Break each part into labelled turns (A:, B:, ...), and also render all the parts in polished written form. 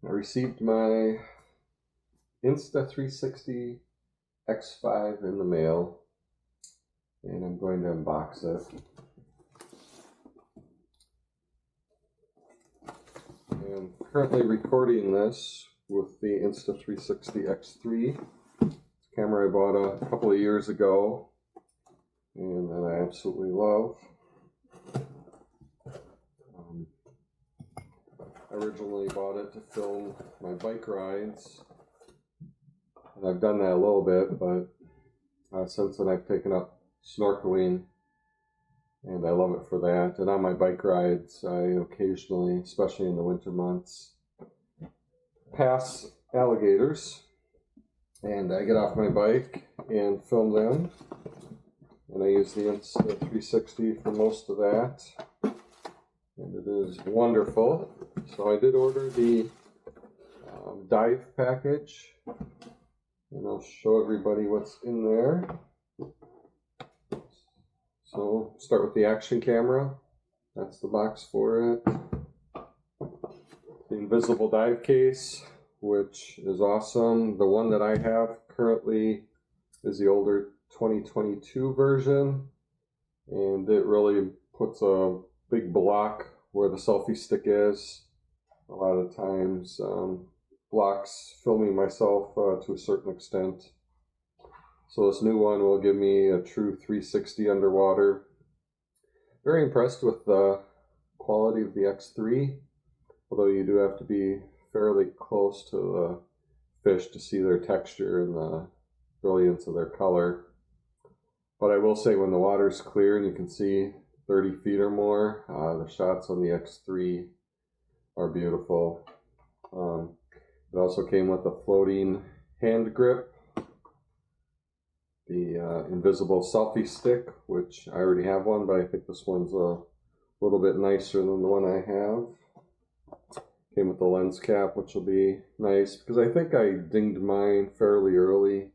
A: I received my Insta360 X3 in the mail, and I'm going to unbox it. I'm currently recording this with the Insta360 X3. It's a camera I bought a couple of years ago and that I absolutely love. I originally bought it to film my bike rides, and I've done that a little bit, but since then I've taken up snorkeling, and I love it for that. And on my bike rides, I occasionally, especially in the winter months, pass alligators, and I get off my bike and film them, and I use the Insta360 for most of that, and it is wonderful. So I did order the dive package, and I'll show everybody what's in there. So start with the action camera. That's the box for it. The invisible dive case, which is awesome. The one that I have currently is the older 2022 version, and it really puts a big block where the selfie stick is. A lot of times blocks filming myself to a certain extent. So this new one will give me a true 360 underwater. Very impressed with the quality of the X3, although you do have to be fairly close to the fish to see their texture and the brilliance of their color. But I will say, when the water's clear and you can see 30 feet or more, the shots on the X3 are beautiful. It also came with a floating hand grip, the invisible selfie stick, which I already have one, but I think this one's a little bit nicer than the one I have. Came with the lens cap, which will be nice, because I think I dinged mine fairly early.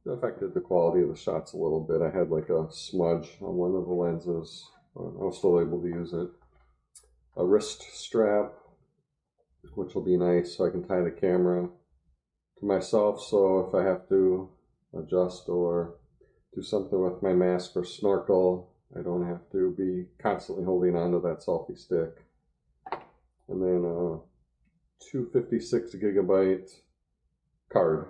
A: It affected the quality of the shots a little bit. I had like a smudge on one of the lenses, but I was still able to use it. A wrist strap, which will be nice, so I can tie the camera to myself, so if I have to adjust or do something with my mask or snorkel, I don't have to be constantly holding on to that selfie stick. And then a 256 gigabyte card.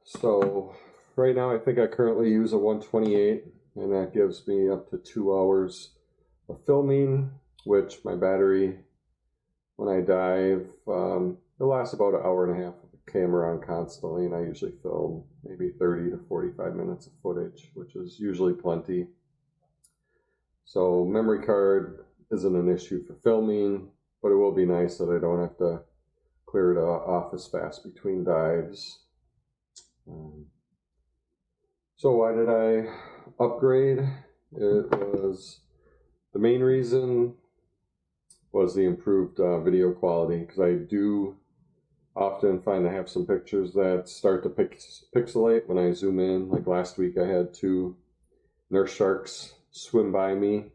A: So right now I think I currently use a 128, and that gives me up to 2 hours of filming, which my battery, when I dive, it lasts about an hour and a half with the camera on constantly, and I usually film maybe 30 to 45 minutes of footage, which is usually plenty. So memory card isn't an issue for filming, but it will be nice that I don't have to clear it off as fast between dives. So why did I upgrade? It was, the main reason was the improved video quality, because I do often find I have some pictures that start to pixelate when I zoom in. Like last week I had 2 nurse sharks swim by me,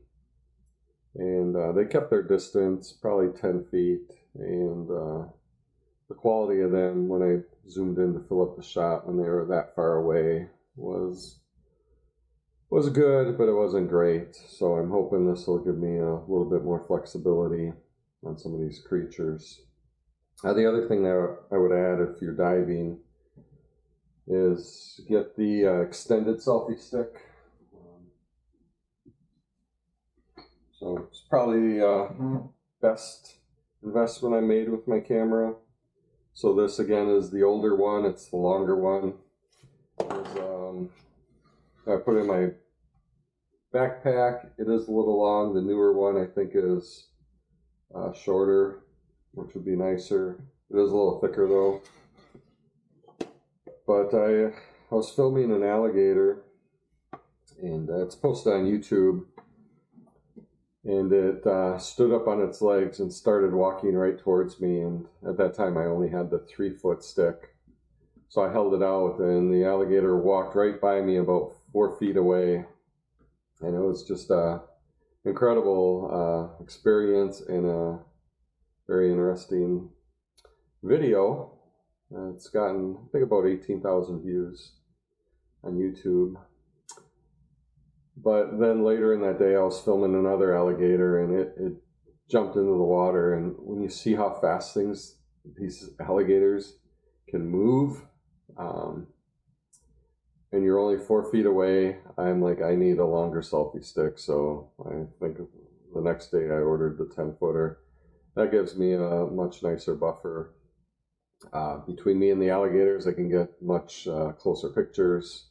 A: and they kept their distance, probably 10 feet, and the quality of them when I zoomed in to fill up the shot when they were that far away was good, but it wasn't great. So I'm hoping this will give me a little bit more flexibility on some of these creatures. The other thing that I would add if you're diving is get the extended selfie stick. So it's probably the best investment I made with my camera. So this again is the older one, it's the longer one. I put it in my backpack. It is a little long. The newer one I think is shorter, which would be nicer. It is a little thicker though. But I was filming an alligator, and it's posted on YouTube, and it stood up on its legs and started walking right towards me, and at that time I only had the 3-foot stick. So I held it out, and the alligator walked right by me about 4 feet away, and it was just a incredible experience and a very interesting video. It's gotten, I think, about 18,000 views on YouTube. But then later in that day, I was filming another alligator, and it jumped into the water. And when you see how fast these alligators can move, and you're only 4 feet away, I'm like, I need a longer selfie stick. So I think the next day I ordered the 10-footer. That gives me a much nicer buffer. Between me and the alligators, I can get much closer pictures.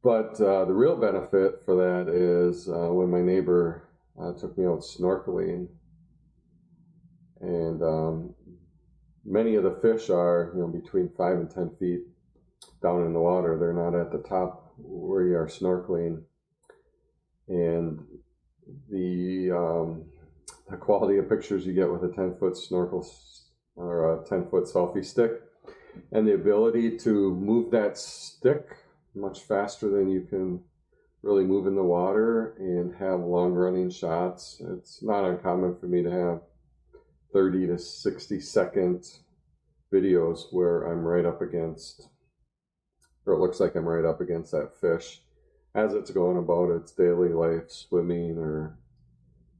A: But the real benefit for that is when my neighbor took me out snorkeling, and many of the fish are, between 5 and 10 feet down in the water. They're not at the top where you are snorkeling, and the quality of pictures you get with a 10-foot snorkel or a 10-foot selfie stick, and the ability to move that stick much faster than you can really move in the water and have long running shots. It's not uncommon for me to have 30 to 60 second videos where I'm right up against, or it looks like I'm right up against that fish as it's going about its daily life, swimming, or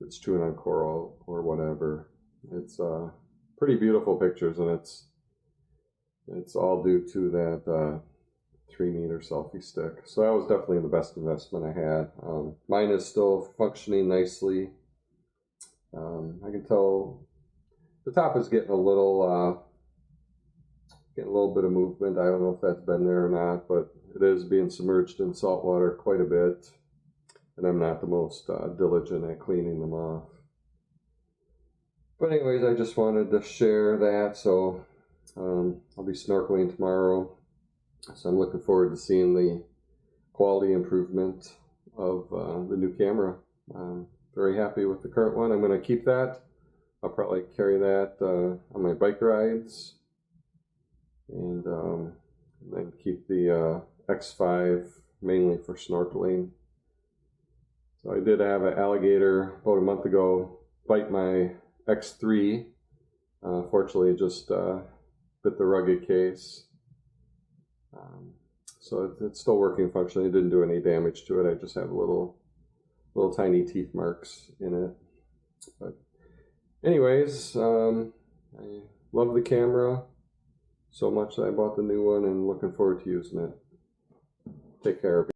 A: it's chewing on coral or whatever. It's pretty beautiful pictures, and it's all due to that 3-meter selfie stick. So that was definitely the best investment I had. Mine is still functioning nicely. I can tell the top is getting a little bit of movement. I don't know if that's been there or not, but it is being submerged in salt water quite a bit, and I'm not the most diligent at cleaning them off. But anyways, I just wanted to share that. So I'll be snorkeling tomorrow, so I'm looking forward to seeing the quality improvement of the new camera. Very happy with the current one. I'm going to keep that. I'll probably carry that on my bike rides, and then keep the X5 mainly for snorkeling. So I did have an alligator about a month ago bite my X3. Fortunately, it just bit the rugged case. So it's still working functionally. It didn't do any damage to it. I just have little tiny teeth marks in it. But anyways, I love the camera so much that I bought the new one, and looking forward to using it. Take care.